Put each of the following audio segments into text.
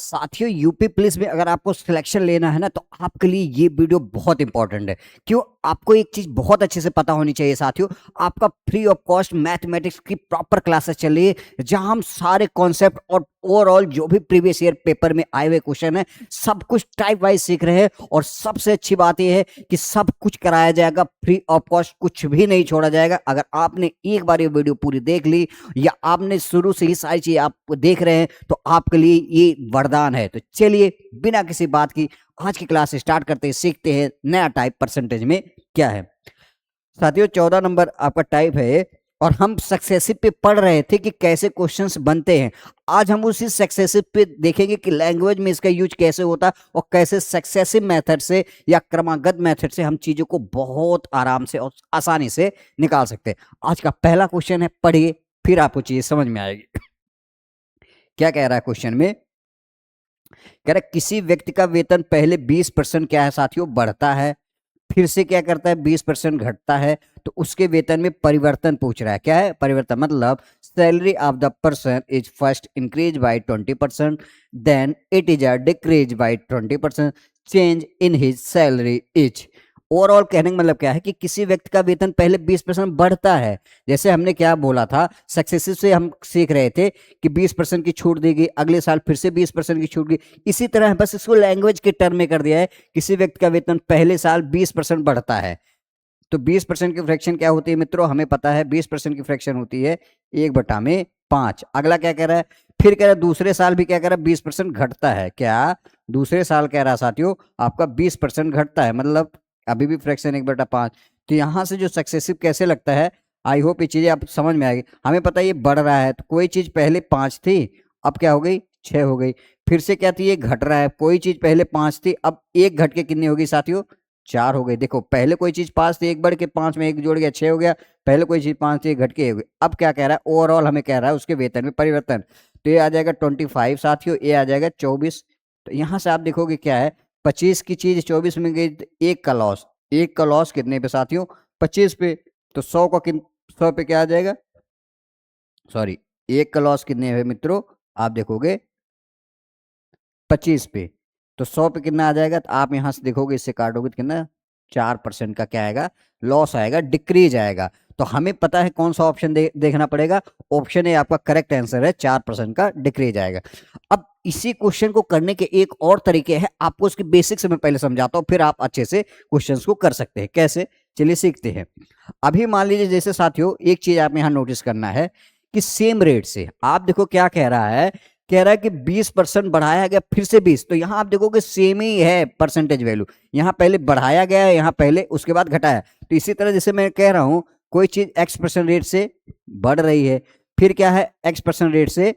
साथियों UP police में अगर आपको सिलेक्शन लेना है ना तो आपके लिए ये वीडियो बहुत इंपॉर्टेंट है। क्यों? आपको एक चीज बहुत अच्छे से पता होनी चाहिए साथियों, आपका फ्री ऑफ कॉस्ट मैथमेटिक्स की प्रॉपर क्लासेस चल रही है, जहां हम सारे कॉन्सेप्ट और ओवरऑल जो भी प्रीवियस ईयर पेपर में आए हुए क्वेश्चन है सब कुछ टाइप वाइज सीख रहे हैं। और सबसे अच्छी बात यह है कि सब कुछ कराया जाएगा फ्री ऑफ कॉस्ट, कुछ भी नहीं छोड़ा जाएगा। अगर आपने एक बार ये वीडियो पूरी देख ली या आपने शुरू से ही सारी चीज आप देख रहे हैं तो आपके लिए ये वरदान है। तो चलिए बिना किसी बात की आज की क्लास स्टार्ट करते हैं, सीखते हैं नया टाइप परसेंटेज में क्या है। साथियों 14 नंबर आपका टाइप है और हम सक्सेसिव पे पढ़ रहे थे कि कैसे क्वेश्चंस बनते हैं। आज हम उसी सक्सेसिव पे देखेंगे कि लैंग्वेज में इसका यूज कैसे होता है और कैसे सक्सेसिव मेथड से या क्रमागत मेथड से हम चीजों को बहुत आराम से और आसानी से निकाल सकते हैं। आज का पहला क्वेश्चन है, पढ़िए फिर आपको चीज समझ में आएगी। क्या कह रहा है क्वेश्चन में? कह रहा है किसी व्यक्ति का वेतन पहले 20% क्या है साथियों, बढ़ता है, फिर से क्या करता है 20% घटता है, तो उसके वेतन में परिवर्तन पूछ रहा है। क्या है परिवर्तन? मतलब salary of the person is first increase by 20%, then it is a decrease by 20%, change in his salary is. Overall कहने का मतलब क्या है कि किसी व्यक्ति का वेतन पहले 20% बढ़ता है। जैसे हमने क्या बोला था, सक्सेसिव से हम सीख रहे थे कि 20% की छूट दी गई, अगले साल फिर से 20% की छूट गई। इसी तरह बस इसको लैंग्वेज के टर्म में कर दिया है, किसी व्यक्ति का वेतन पहले साल 20% बढ़ता है। तो 20% की फ्रैक्शन क्या होती है मित्रों? हमें पता है 20% की फ्रैक्शन होती है 1/5। अगला क्या कह रहा है? फिर कह रहा है दूसरे साल भी क्या कह रहा है 20% घटता है। क्या दूसरे साल कह रहा है साथियों आपका 20% घटता है, मतलब अभी भी फ्रैक्शन 1/5। तो यहां से जो सक्सेसिव कैसे लगता है, आई होप ये चीजें आप समझ में आएगी। हमें पता है ये बढ़ रहा है, तो कोई चीज पहले 5 थी अब क्या हो गई 6 हो गई। फिर से क्या थी, ये घट रहा है, कोई चीज पहले 5 थी अब एक घट के कितनी होगी साथियों 4 हो गई। देखो पहले कोई चीज 5 थी, एक बढ़ के 5 में एक जोड़ गया 6 हो गया। पहले कोई चीज 5 थी, एक घट के हो गई। अब क्या कह रहा है ओवरऑल, हमें कह रहा है उसके वेतन में परिवर्तन। तो ये आ जाएगा 25 साथियों, ये आ जाएगा 24। तो यहां से आप देखोगे क्या है, 25 की चीज 24 में गई तो एक का लॉस, एक का लॉस कितने पे साथियों 25 पे। तो 100 का 100 पे क्या आ जाएगा, सॉरी एक का लॉस कितने है मित्रों, आप देखोगे 25 पे। तो 100 पे कितना आ जाएगा, तो आप यहां से देखोगे इससे काटोगे तो कितना 4% का क्या आएगा लॉस आएगा, डिक्रीज आएगा। तो हमें पता है कौन सा ऑप्शन देखना पड़ेगा, ऑप्शन ए आपका करेक्ट आंसर है, 4% का डिक्रीज आएगा। अब इसी क्वेश्चन को करने के एक और तरीके हैं, आपको उसके बेसिक्स मैं पहले समझाता हूं, फिर आप अच्छे से क्वेश्चंस को कर सकते हैं। कैसे, चलिए सीखते हैं। अभी मान लीजिए जैसे साथियों एक चीज आप यहां नोटिस करना है कि सेम रेट से आप देखो क्या कह रहा है, कह रहा है कि 20% बढ़ाया गया फिर से 20। तो यहां आप देखोगे सेम ही है परसेंटेज वैल्यू, यहां पहले बढ़ाया गया है, यहां पहले उसके बाद घटाया। तो इसी तरह जैसे मैं कह रहा हूं कोई चीज x% रेट से बढ़ रही है, फिर क्या है x% रेट से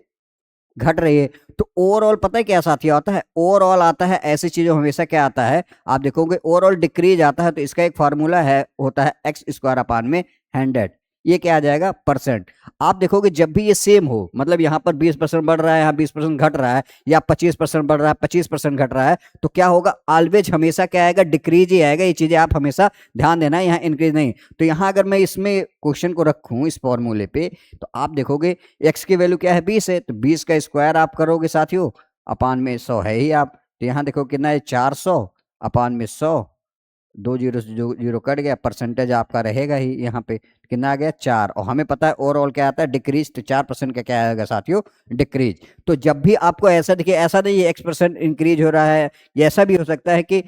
घट रही है। तो ओवरऑल पता है क्या साथियों आता है, ओवरऑल आता है ऐसी चीजों हमेशा क्या आता है, आप देखोगे ओवरऑल डिक्रीज आता है। तो इसका एक फार्मूला है, होता है x²/100। ये क्या आ जाएगा परसेंट। आप देखोगे जब भी ये सेम हो, मतलब यहां पर 20% बढ़ रहा है, यहाँ 20% घट रहा है, या 25% बढ़ रहा है 25% घट रहा है, तो क्या होगा ऑलवेज हमेशा क्या आएगा डिक्रीज ही आएगा। ये चीजें आप हमेशा ध्यान देना है, यहाँ इंक्रीज नहीं। तो यहाँ अगर मैं इसमें क्वेश्चन को रखूं इस फॉर्मूले पे, तो आप देखोगे x की वैल्यू क्या है 20 है, तो 20 का स्क्वायर आप करोगे साथियों अपान में 100 है ही आप। तो यहाँ देखो कितना है 400 अपान में 100, 2 जीरो से जो जीरो कट गया, परसेंटेज आपका रहेगा ही यहाँ पे कितना आ गया 4। और हमें पता है ओवरऑल क्या आता है डिक्रीज, तो 4% का क्या आएगा साथियों डिक्रीज। तो जब भी आपको ऐसा दिखे, ऐसा नहीं है x% इंक्रीज हो रहा है, ये ऐसा भी हो सकता है कि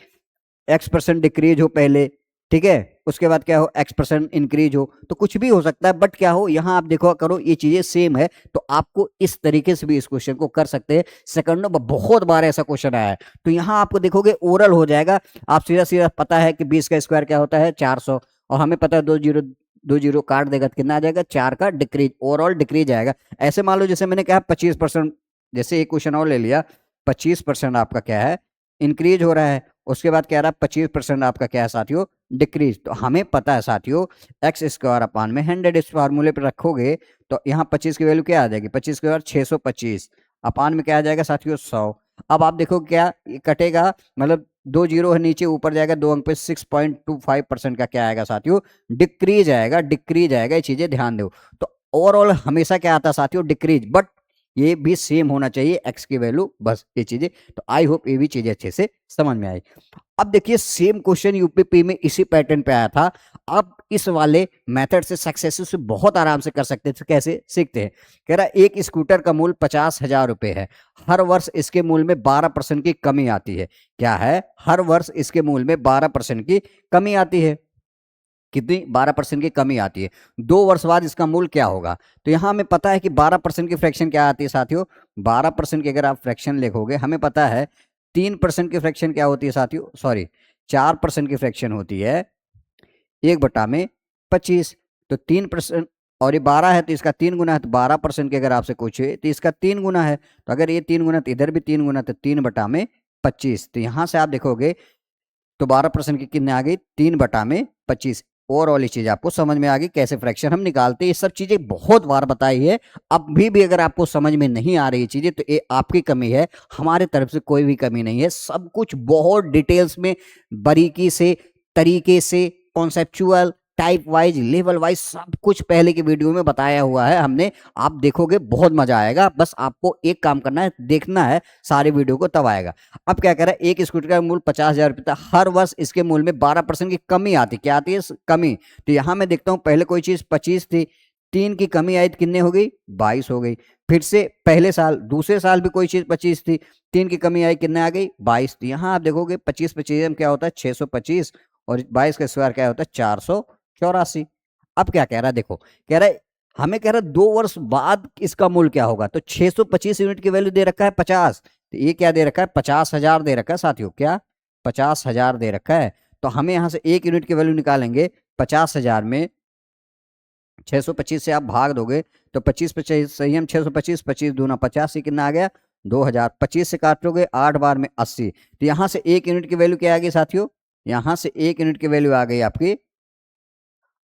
x% डिक्रीज हो पहले, ठीक है, उसके बाद क्या हो x% इंक्रीज हो, तो कुछ भी हो सकता है। बट क्या हो यहाँ आप देखो करो ये चीजें सेम है, तो आपको इस तरीके से भी इस क्वेश्चन को कर सकते हैं। सेकंडों में बहुत बार ऐसा क्वेश्चन आया है, तो यहाँ आपको देखोगे ओरल हो जाएगा, आप सीधा सीधा पता है कि 20 का स्क्वायर क्या होता है 400, और हमें पता है 2 जीरो काट देगा तो कितना आ जाएगा 4 का डिक्रीज, ओवरऑल डिक्रीज आएगा। ऐसे मान लो जैसे मैंने कहा 25%, जैसे एक क्वेश्चन और ले लिया 25% आपका क्या है इंक्रीज हो रहा है, उसके बाद कह रहा है 25% आपका क्या है साथियों डिक्रीज। तो हमें पता है साथियों x²/100 इस फार्मूले पर रखोगे तो यहाँ 25 की वैल्यू क्या आ जाएगी, 25 के बाद 625 अपान में क्या आ जाएगा साथियों 100। अब आप देखो क्या कटेगा, मतलब 2 जीरो है नीचे, ऊपर जाएगा 2 अंक पे 6.25% का क्या आएगा साथियों डिक्रीज आएगा, डिक्रीज आएगा। ये चीजें ध्यान दो। तो ओवरऑल हमेशा क्या आता है साथियों डिक्रीज, बट ये भी सेम होना चाहिए एक्स की वैल्यू, बस ये चीजें। तो आई होप ये भी चीजें अच्छे से समझ में आई। अब देखिए सेम क्वेश्चन यूपीपी में इसी पैटर्न पे आया था। अब इस वाले मेथड से सक्सेसफुल से बहुत आराम से कर सकते थे। कैसे सीखते हैं, कह रहा एक स्कूटर का मूल्य 50,000 रुपए है, हर वर्ष इसके मूल्य में 12% की कमी आती है। क्या है, हर वर्ष इसके मूल्य में 12% की कमी आती है। कितनी, 12% की कमी आती है। 2 वर्ष बाद इसका मूल्य क्या होगा। तो यहां हमें पता है कि 12% की फ्रैक्शन क्या आती है साथियों। 12% की अगर आप फ्रैक्शन लिखोगे, हमें पता है 3% की फ्रैक्शन क्या होती है साथियों, सॉरी 4% की फ्रैक्शन होती है 1/25। तो 3%, और ये 12 है तो इसका 3 गुना है, तो 12% की अगर आपसे पूछे तो इसका 3 गुना है। तो अगर ये 3 गुना तो इधर भी 3 गुना, तो 3/25। तो यहां से आप देखोगे तो 12% की कितने आ गई, 3/25। और वाली चीज आपको समझ में आ गई कैसे फ्रैक्शन हम निकालते हैं। ये सब चीजें बहुत बार बताई है, अभी भी अगर आपको समझ में नहीं आ रही चीजें तो ये आपकी कमी है, हमारे तरफ से कोई भी कमी नहीं है। सब कुछ बहुत डिटेल्स में, बारीकी से, तरीके से, conceptual, type wise, level wise सब कुछ पहले की वीडियो में बताया हुआ है हमने। आप देखोगे बहुत मजा आएगा, बस आपको एक काम करना है, देखना है सारे वीडियो को, तब आएगा। अब क्या कह रहा है, एक स्कूटर का मूल्य 50,000 रुपये था, हर वर्ष इसके मूल्य में 12% की कमी आती। क्या आती है, कमी। तो यहां मैं देखता हूं पहले कोई चीज 25 थी, 3 की कमी आई तो कितने हो गई, 22 हो गई। फिर से पहले साल, दूसरे साल भी कोई चीज 25 थी, 3 की कमी आई, कितने आ गई, 22 थी। यहां आप देखोगे 25 में क्या होता है 625, और 22 का स्क्वायर क्या होता है 484। अब क्या कह रहा है, देखो कह रहा है, हमें कह रहा है 2 वर्ष बाद इसका मूल्य क्या होगा। तो 625 यूनिट की वैल्यू दे रखा है 50, तो ये क्या दे रखा है 50,000 दे रखा है साथियों, क्या 50,000 दे रखा है। तो हमें यहां से 1 यूनिट की वैल्यू निकालेंगे, 50,000 में 625 से आप भाग दोगे तो 25 सही हम 625, 25 दूना 50, कितना आ गया 2,000। 25 से काटोगे 8 बार में 80। तो यहां से 1 यूनिट की वैल्यू क्या आ गई साथियों, यहां से 1 यूनिट की वैल्यू आ गई आपकी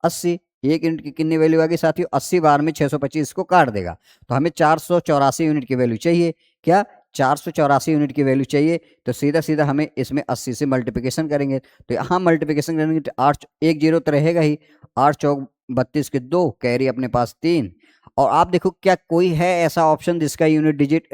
80। 1 यूनिट की कितनी वैल्यू आ गई साथियों, 80 बार में 625 को काट देगा। तो हमें 484 यूनिट की वैल्यू चाहिए। क्या, 484 यूनिट की वैल्यू चाहिए। तो सीधा सीधा हमें इसमें 80 से मल्टीप्लिकेशन करेंगे। तो यहाँ मल्टीप्लिकेशन करेंगे तो 8, 1 जीरो तो रहेगा ही, 8 चौक 32 के 2, कैरी अपने पास 3। और आप देखो क्या कोई है ऐसा ऑप्शन जिसका यूनिट डिजिट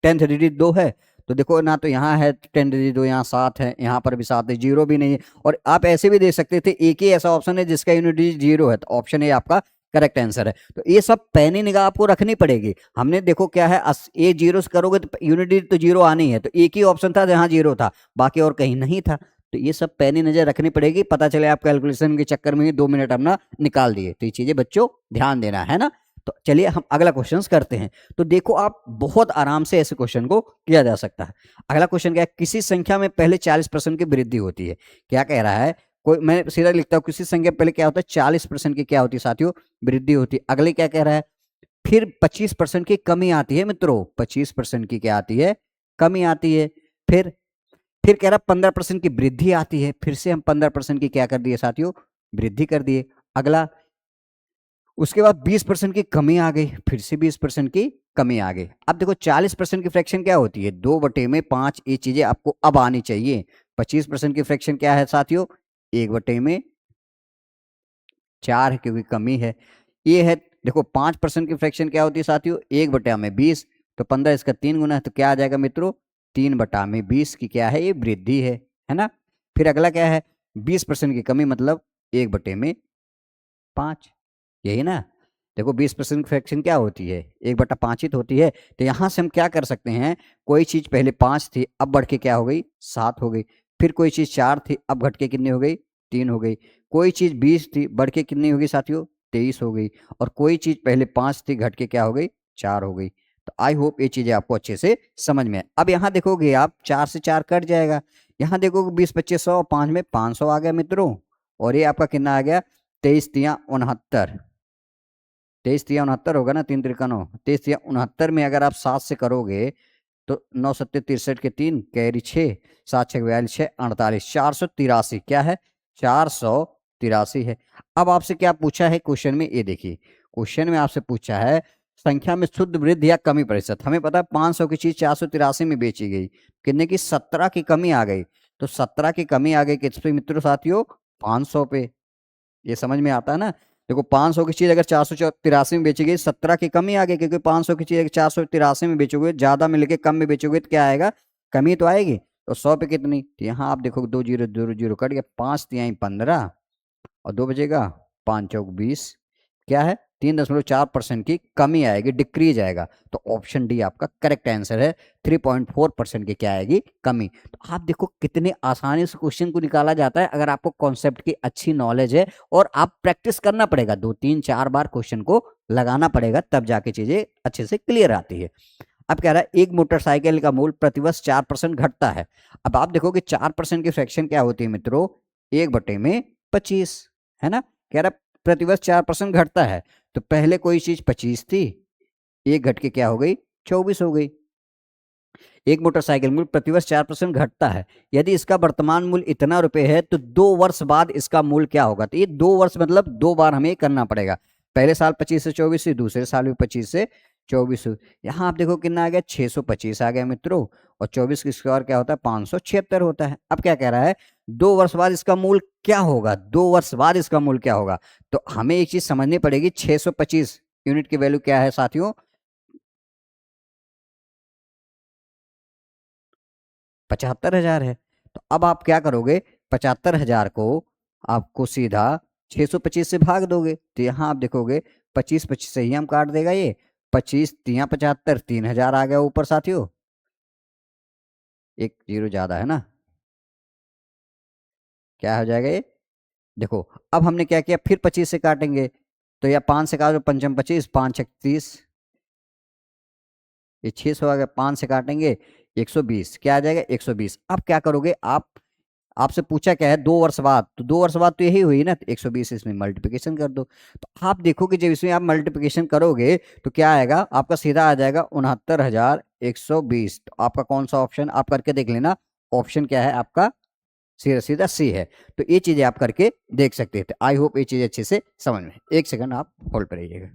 10th डिजिट 2 है। तो देखो ना, तो यहाँ है 10 डिजिट 2, यहाँ 7 है, यहाँ पर भी 7 है, जीरो भी नहीं है। और आप ऐसे भी दे सकते थे, एक ही ऐसा ऑप्शन है जिसका यूनिट डिजिट 0 है, तो ऑप्शन ए आपका करेक्ट आंसर है। तो ये सब पैनी निगाह आपको रखनी पड़ेगी। हमने देखो क्या है, ए जीरो करोगे तो यूनिट डिजिट तो 0 आनी है, तो एक ही ऑप्शन था जहां 0 था, बाकी और कहीं नहीं था। तो ये सब पैनी नजर रखनी पड़ेगी, पता चले आप कैलकुलेशन के चक्कर में ही 2 मिनट अपना निकाल दिए। तो ये चीजें बच्चों ध्यान देना है ना। तो चलिए हम अगला क्वेश्चन करते हैं। तो देखो आप बहुत आराम से ऐसे क्वेश्चन को किया जा सकता है। अगला क्वेश्चन क्या है, किसी संख्या में पहले 40% की वृद्धि होती है। क्या कह रहा है, कोई, मैं सीधा लिखता हूं, किसी संख्या पहले क्या होता है 40% की क्या होती है साथियों, वृद्धि होती है। अगले क्या कह रहा है, फिर 25% की कमी आती है मित्रों, 25% की क्या आती है, कमी आती है। फिर कह रहा 15% की वृद्धि आती है। फिर से हम 15% की क्या कर दिए साथियों, वृद्धि कर दिए। अगला, उसके बाद 20% की कमी आ गई, फिर से 20% की कमी आ गई। अब देखो 40% की फ्रैक्शन क्या होती है, 2/5। ये चीजें आपको अब आनी चाहिए। 25% की फ्रैक्शन क्या है साथियों, 1/4 है, क्योंकि कमी है। ये है, देखो 5% की फ्रैक्शन क्या होती है साथियों, 1/20। तो 15 इसका 3 गुना है, तो क्या आ जाएगा मित्रों, 3/20 की क्या है, ये वृद्धि है ना। फिर अगला क्या है, 20% की कमी, मतलब 1/5, यही ना। देखो 20% फ्रैक्शन क्या होती है, 1/5 ही तो होती है। तो यहां से हम क्या कर सकते हैं, कोई चीज पहले 5 थी, अब बढ़ के क्या हो गई, 7 हो गई। फिर कोई चीज 4 थी, अब घट के कितनी हो गई, 3 हो गई। कोई चीज 20 थी, बढ़ के कितनी होगी साथियों, 23 हो गई। और कोई चीज पहले 5 थी, घट के क्या हो गई, 4 हो गई। तो आई होप ये चीजें आपको अच्छे से समझ में आए। अब यहाँ देखोगे आप, 4 से 4 कट जाएगा। यहाँ देखोगे 20 25 100, 5 में 500 आ गया मित्रों। और ये आपका कितना आ गया, 23 तिया 69। 23 तिया 69 होगा ना, 3 त्रिका 9, 23 तिया 69 में अगर आप 7 से करोगे तो 9 सत्ते 63 के 3, कैरी 6, 7 6 42 6 48, 483 क्या है, 483 है। अब आपसे क्या पूछा है क्वेश्चन में, ये देखिए क्वेश्चन में आपसे पूछा है संख्या में शुद्ध वृद्धि या कमी प्रतिशत। हमें पता है 500 की चीज 483 में बेची गई, कितने की, 17 की कमी आ गई। तो 17 की कमी आ गई किस पे मित्रों साथियों, 500 पे। ये समझ में आता है ना। देखो 500 की चीज अगर 483 में बेची गई 17 की कमी आ गई, क्योंकि 500 की चीज अगर 483 में बेचोगे, ज्यादा मिलके कम में बेचोगे तो क्या आएगा, कमी तो आएगी। तो 100 पे कितनी, तो यहाँ आप देखो 2 0 0 0 कट गया, 5 तिहाई 15 और 2 बचेगा, 5 चौक 20, क्या है 3.4% की कमी आएगी, डिक्रीज आएगा। तो ऑप्शन डी आपका करेक्ट आंसर है, 3.4% की क्या आएगी, कमी। तो आप देखो कितने आसानी से क्वेश्चन को निकाला जाता है, अगर आपको कॉन्सेप्ट की अच्छी नॉलेज है और आप प्रैक्टिस करना पड़ेगा, 2 3 4 बार क्वेश्चन को लगाना पड़ेगा, तब जाके चीजें अच्छे से क्लियर आती है। अब कह रहा है एक मोटरसाइकिल का मूल्य प्रतिवर्ष 4% घटता है। अब आप देखो कि 4% की फ्रैक्शन क्या होती है मित्रों, 1/25, है ना। कह रहा प्रतिवर्ष 4% घटता है, तो पहले कोई चीज 25 थी, एक घट के क्या हो गई, 24 हो गई। एक मोटरसाइकिल मूल्य प्रतिवर्ष 4% घटता है, यदि इसका वर्तमान मूल्य इतना रुपए है तो 2 वर्ष बाद इसका मूल्य क्या होगा। तो ये 2 वर्ष मतलब 2 बार हमें करना पड़ेगा, पहले साल 25 से 24 हुई, दूसरे साल भी 25 से 24 हुई। यहाँ आप देखो कितना आ गया, 625 आ गया मित्रों, और 24 की स्क्वायर क्या होता है, 576 होता है। अब क्या कह रहा है, 2 वर्ष बाद इसका मूल्य क्या होगा, 2 वर्ष बाद इसका मूल्य क्या होगा। तो हमें एक चीज समझनी पड़ेगी, 625 यूनिट की वैल्यू क्या है साथियों, 75,000 है। तो अब आप क्या करोगे, 75,000 को आपको सीधा 625 से भाग दोगे, तो यहां आप देखोगे 25 25 से ही हम काट देगा ये, 25 तिया 75, 3,000 आ गया ऊपर साथियों, एक जीरो ज्यादा है ना, क्या हो जाएगा ये, देखो। अब हमने क्या किया, फिर 25 से काटेंगे, तो या 5 से काटो, पंचम 25, 5 31, ये 600 आ गया, 5 से काटेंगे 120, क्या आ जाएगा 120। अब क्या करोगे आप, आपसे पूछा क्या है, 2 वर्ष बाद, तो 2 वर्ष बाद तो यही हुई ना, 120 इसमें मल्टीप्लिकेशन कर दो। तो आप देखो कि जब इसमें आप मल्टीप्लिकेशन करोगे तो क्या आएगा, आपका सीधा आ जाएगा 69,120। तो आपका कौन सा ऑप्शन, आप करके देख लेना, ऑप्शन क्या है आपका, सीधा सीधा सी है। तो ये चीजें आप करके देख सकते थे। आई होप ये चीज अच्छे से समझ में, एक सेकंड आप होल्ड पर रहिएगा।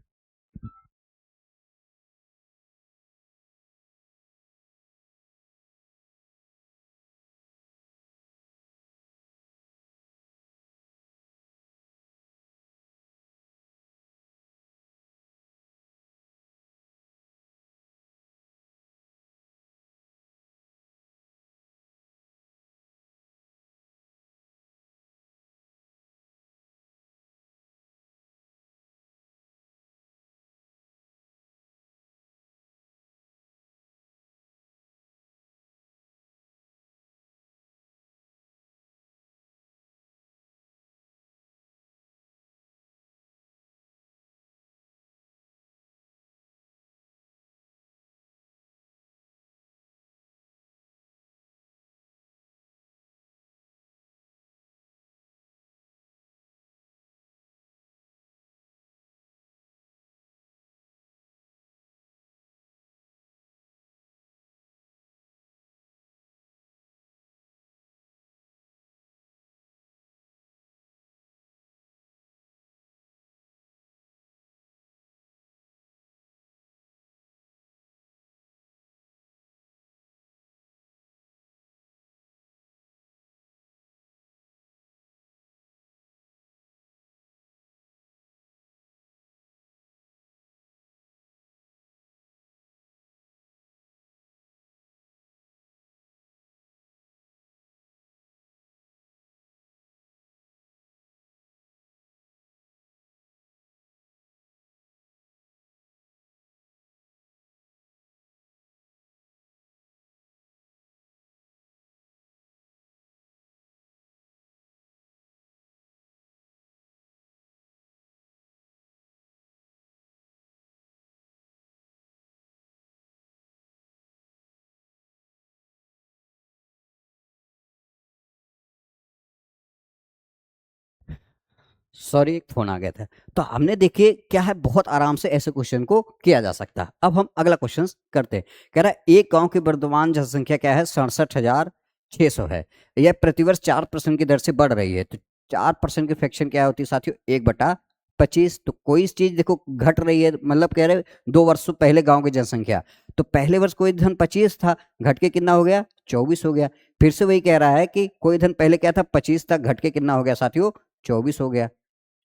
सॉरी एक फोन आ गया था। तो हमने देखिए क्या है, बहुत आराम से ऐसे क्वेश्चन को किया जा सकता है। अब हम अगला क्वेश्चन करते हैं। कह रहा है एक गांव की वर्तमान जनसंख्या क्या है, 67,600 है, यह प्रतिवर्ष 4% की दर से बढ़ रही है। तो 4% की फ्रैक्शन क्या होती है साथियों, 1/25। तो कोई चीज देखो घट रही है, मतलब कह रहे 2 वर्ष से पहले गांव की जनसंख्या, तो पहले वर्ष कोई धन 25 था, घट के कितना हो गया, 24 हो गया। फिर से वही कह रहा है कि कोई धन पहले क्या था, 25 था, घट के कितना हो गया साथियों, 24 हो गया।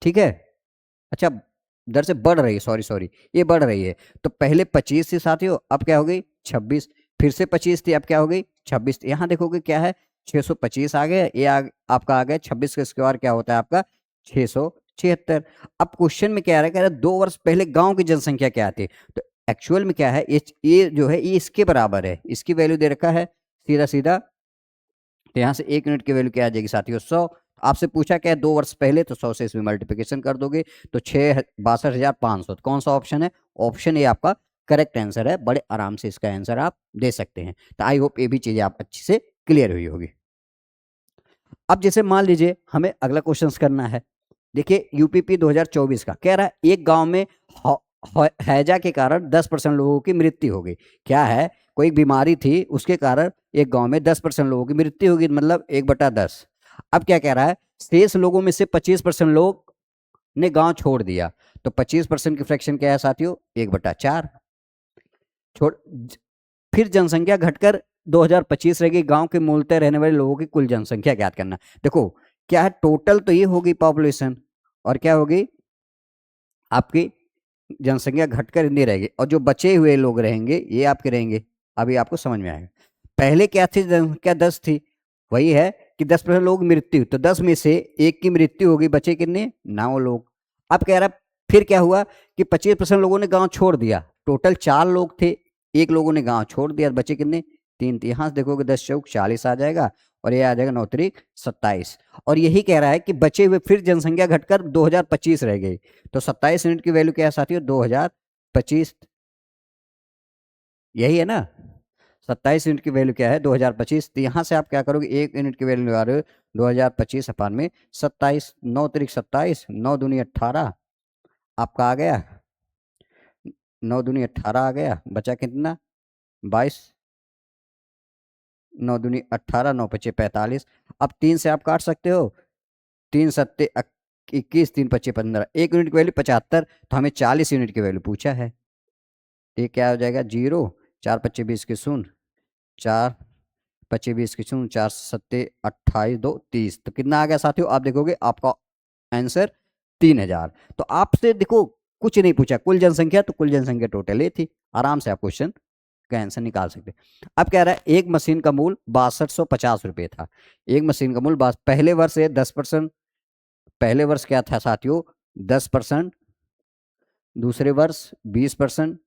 ठीक है। अच्छा, दर से बढ़ रही है, सॉरी सॉरी, ये बढ़ रही है। तो पहले 25 थी साथियों, अब क्या हो गई 26, फिर से 25 थी, अब क्या हो गई 26। यहाँ देखोगे क्या है 625 आ गया, ये आपका आ गया 26 का स्क्वायर क्या होता है आपका 676। अब क्वेश्चन में क्या आ रहा है, कह रहा है 2 वर्ष पहले गांव की जनसंख्या क्या थी। तो एक्चुअल में क्या है, ये जो है ये इसके बराबर है, इसकी वैल्यू दे रखा है सीधा सीधा। तो यहाँ से 1 यूनिट की वैल्यू क्या आ जाएगी साथियों 100। आपसे पूछा क्या है 2 वर्ष पहले, तो 100 से इसमें मल्टीप्लिकेशन कर दोगे तो 62,500। तो कौन सा ऑप्शन है, ऑप्शन ए आपका करेक्ट आंसर है। बड़े आराम से इसका आंसर आप दे सकते हैं। तो आई होप ये भी चीजें आप अच्छी से क्लियर हुई होगी। अब जैसे मान लीजिए हमें अगला क्वेश्चन करना है। देखिए यूपीपी 2024 का कह रहा है एक गांव में हैजा के कारण 10% लोगों की मृत्यु हो गई। क्या है, कोई बीमारी थी उसके कारण एक गांव में 10% लोगों की मृत्यु होगी, मतलब 1/10। अब क्या कह रहा है, शेष लोगों में से 25% लोग ने गांव छोड़ दिया। तो 25% की फ्रैक्शन क्या है साथियों 1/4। छोड़ फिर जनसंख्या घटकर 2025 रहेगी। गांव के मूलतः रहने वाले लोगों की कुल जनसंख्या ज्ञात करना। देखो क्या है, टोटल तो ये होगी पॉपुलेशन, और क्या होगी आपकी जनसंख्या घटकर इतनी रहेगी, और जो बचे हुए लोग रहेंगे ये आपके रहेंगे। अभी आपको समझ में आएगा। पहले क्या थी जनसंख्या 10 थी, वही है कि 10% लोग मृत्यु, तो 10 में से एक की मृत्यु होगी, बचे कितने 9 लोग। अब कह रहा फिर क्या हुआ कि 25% लोगों ने गांव छोड़ दिया। टोटल 4 लोग थे, एक लोगों ने गांव छोड़ दिया, बचे कितने 3। यहां से देखोगे 10 चौक 40 आ जाएगा, और ये आ जाएगा 9 त्रिक 27। और यही कह रहा है कि बचे हुए फिर जनसंख्या घटकर 2025 रह गई। तो 27 यूनिट की वैल्यू क्या है साथियों 2025, यही है ना। 27 यूनिट की वैल्यू क्या है 2025। तो यहां से आप क्या करोगे 1 यूनिट की वैल्यू लगा रहे हो 2025 अपान में 27, 9 त्रिक 27, 9 दूनी 18 आपका आ गया, 9 दूनी 18 आ गया, बचा कितना 22, 9 दूनी 18, 9 पचे 45। अब 3 से आप काट सकते हो, 3 सत्ते 21, 3 पच्चे 15, 1 यूनिट की वैल्यू 75। तो हमें 40 यूनिट की वैल्यू पूछा है। ये क्या हो जाएगा 0, 4 पच्चे 20 के शून्य, 4 पच्चे 20 के शून्य, 4 सत्ते 28, 2 30। तो कितना आ गया साथियों, आप देखोगे आपका आंसर 3000। तो आपसे देखो कुछ नहीं पूछा, कुल जनसंख्या, तो कुल जनसंख्या टोटल ये थी। आराम से आप क्वेश्चन का आंसर निकाल सकते। अब कह रहा है एक मशीन का मूल 6250 रुपये था। एक मशीन का मूल पहले वर्ष है 10%, पहले वर्ष क्या था साथियों 10%, दूसरे वर्ष 20%,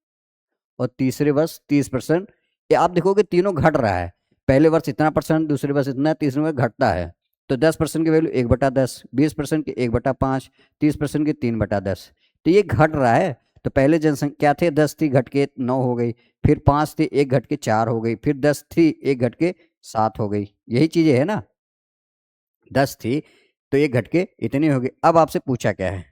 और तीसरे वर्ष 30%। ये आप देखोगे तीनों घट रहा है, पहले वर्ष इतना परसेंट, दूसरे वर्ष इतना, तीसरे वर्ष घटता है। तो 10% की वैल्यू 1/10, 20% की 1/5, 30% की 3/10। तो ये घट रहा है। तो पहले जनसंख्या क्या थे 10 थी, घट के 9 हो गई, फिर 5 थी, एक घट के 4 हो गई, फिर 10 थी, एक घट के 7 हो गई। यही चीजें है ना, 10 थी तो एक घट के इतनी हो गई। अब आपसे पूछा क्या है,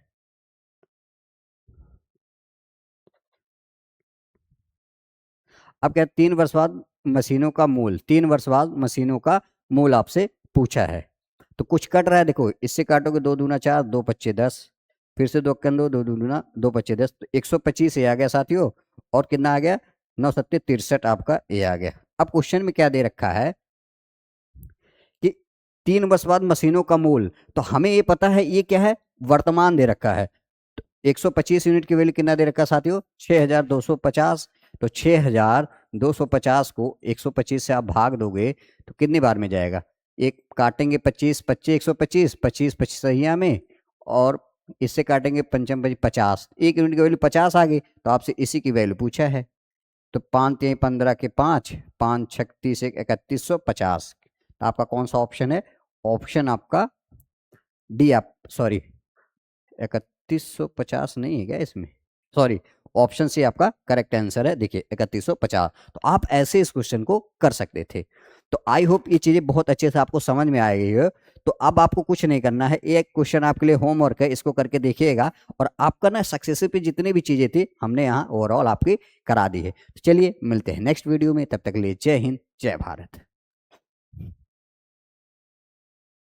अब क्या 3 वर्ष बाद मशीनों का मूल, 3 वर्ष बाद मशीनों का मूल आपसे पूछा है। तो कुछ कट रहा है, देखो इससे काटोगे 2 दूना 4, 2 पच्चे 10, फिर से 2 दो, 2 दूना 2 पच्चे 10, तो 125 ये आ गया साथियों। और कितना आ गया 9 सत्ते 63 आपका ये आ गया। अब क्वेश्चन में क्या दे रखा है कि 3 वर्ष बाद मशीनों का मूल, तो हमें ये पता है ये क्या है वर्तमान दे रखा है। तो 125 यूनिट की वैल्यू कितना दे रखा है साथियों 6250। तो 6250 को 125 से आप भाग दोगे तो कितनी बार में जाएगा, एक काटेंगे 25 पच्चे 125, 25 25 सहिया में, और इससे काटेंगे पंचम 50, 1 यूनिट की वैल्यू 50 आ गई। तो आपसे इसी की वैल्यू पूछा है। तो 5×3 = 15 के 5, 5×36 = 3150। तो आपका कौन सा ऑप्शन है, ऑप्शन आपका डी। आप सॉरी 3150 नहीं है क्या इसमें, सॉरी ऑप्शन सी आपका करेक्ट आंसर है। देखिए 3150। तो आप ऐसे इस क्वेश्चन को कर सकते थे। तो आई होप ये चीजें बहुत अच्छे से आपको समझ में आएगी है। तो अब आपको कुछ नहीं करना है, एक क्वेश्चन आपके लिए होमवर्क है, इसको करके देखिएगा, और आपका ना सक्सेसिव पे जितनी भी चीजें थी हमने यहाँ ओवरऑल आपकी करा दी है। तो चलिए मिलते हैं नेक्स्ट वीडियो में, तब तक के लिए जय हिंद जय भारत।